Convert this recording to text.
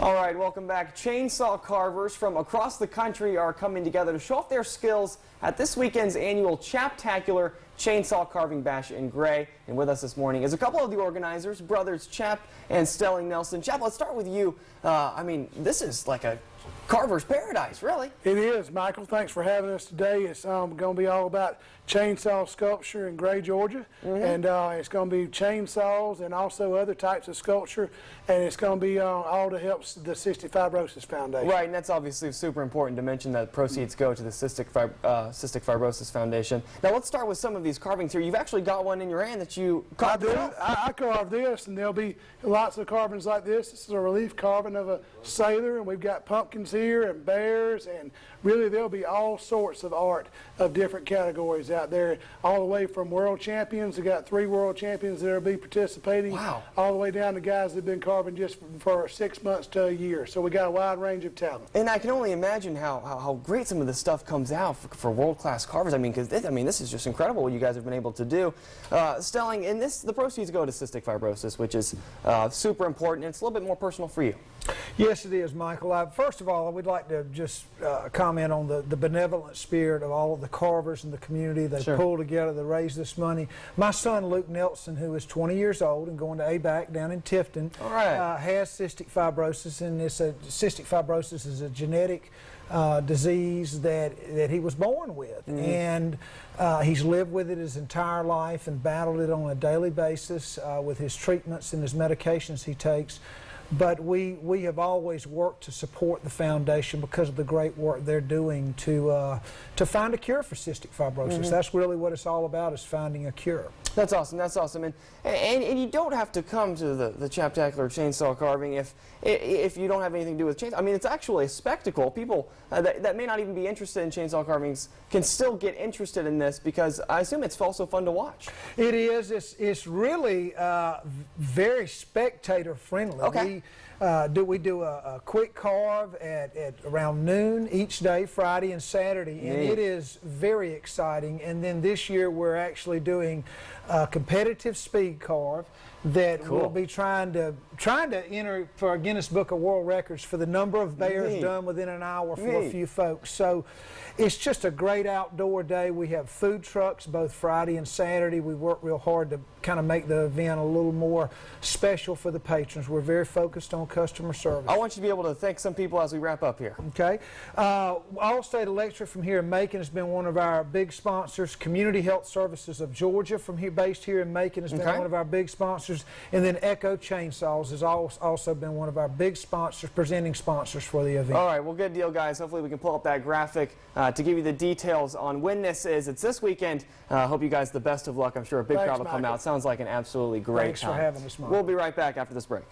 All right, welcome back. Chainsaw carvers from across the country are coming together to show off their skills at this weekend's annual Chaptacular Chainsaw Carving Bash in Gray. And with us this morning is a couple of the organizers, brothers Chap and Stelling Nelson. Chap, let's start with you. I mean, this is like a carver's paradise, really. It is, Michael. Thanks for having us today. It's going to be all about chainsaw sculpture in Gray, Georgia. And it's going to be chainsaws and also other types of sculpture. And it's going to be all to help the Cystic Fibrosis Foundation. Right, and that's obviously super important to mention that proceeds go to the Cystic Fibrosis Foundation. Now let's start with some of these carvings here. You've actually got one in your hand that you carved. I carved this, and there'll be lots of carvings like this. This is a relief carving of a sailor, and we've got pumpkins here and bears, and really there'll be all sorts of art of different categories out there, all the way from world champions. We got 3 world champions that will be participating. Wow. All the way down to guys that have been carving just for 6 months to a year. So we got a wide range of talent. And I can only imagine how great some of this stuff comes out for world-class carvers. I mean, because this is just incredible what you guys have been able to do. Stelling, and the proceeds go to cystic fibrosis, which is super important, and it's a little bit more personal for you. Yes, it is, Michael. First of all, I would like to just comment on the benevolent spirit of all of the carvers in the community. They pulled together to raise this money. My son, Luke Nelson, who is 20 years old and going to ABAC down in Tifton, has cystic fibrosis, and cystic fibrosis is a genetic disease that he was born with. And he's lived with it his entire life and battled it on a daily basis with his treatments and his medications he takes. But we have always worked to support the foundation because of the great work they're doing to find a cure for cystic fibrosis. That's really what it's all about, is finding a cure. That's awesome. That's awesome. And you don't have to come to the Chaptacular chainsaw carving if you don't have anything to do with chainsaw. I mean, it's actually a spectacle. People that may not even be interested in chainsaw carvings can still get interested in this, because I assume it's also fun to watch. It is. It's really very spectator friendly. Okay. We do a quick carve at around noon each day, Friday and Saturday, and it is very exciting. And then this year we're actually doing a competitive speed carve that we'll be trying to enter for a Guinness Book of World Records for the number of bears done within an hour for a few folks. So it's just a great outdoor day. We have food trucks both Friday and Saturday. We work real hard to kind of make the event a little more special for the patrons. We're very focused on customer service. I want you to be able to thank some people as we wrap up here. Okay. Allstate Electric from here in Macon has been one of our big sponsors. Community Health Services of Georgia from here, based here in Macon, has been one of our big sponsors. And then Echo Chainsaws has also been one of our big sponsors, presenting sponsors for the event. All right, well, good deal, guys. Hopefully we can pull up that graphic to give you the details on when this is. It's this weekend. Hope you guys the best of luck. I'm sure a big crowd will come out. Sounds like an absolutely great time. Thanks for having us, Mike. We'll be right back after this break.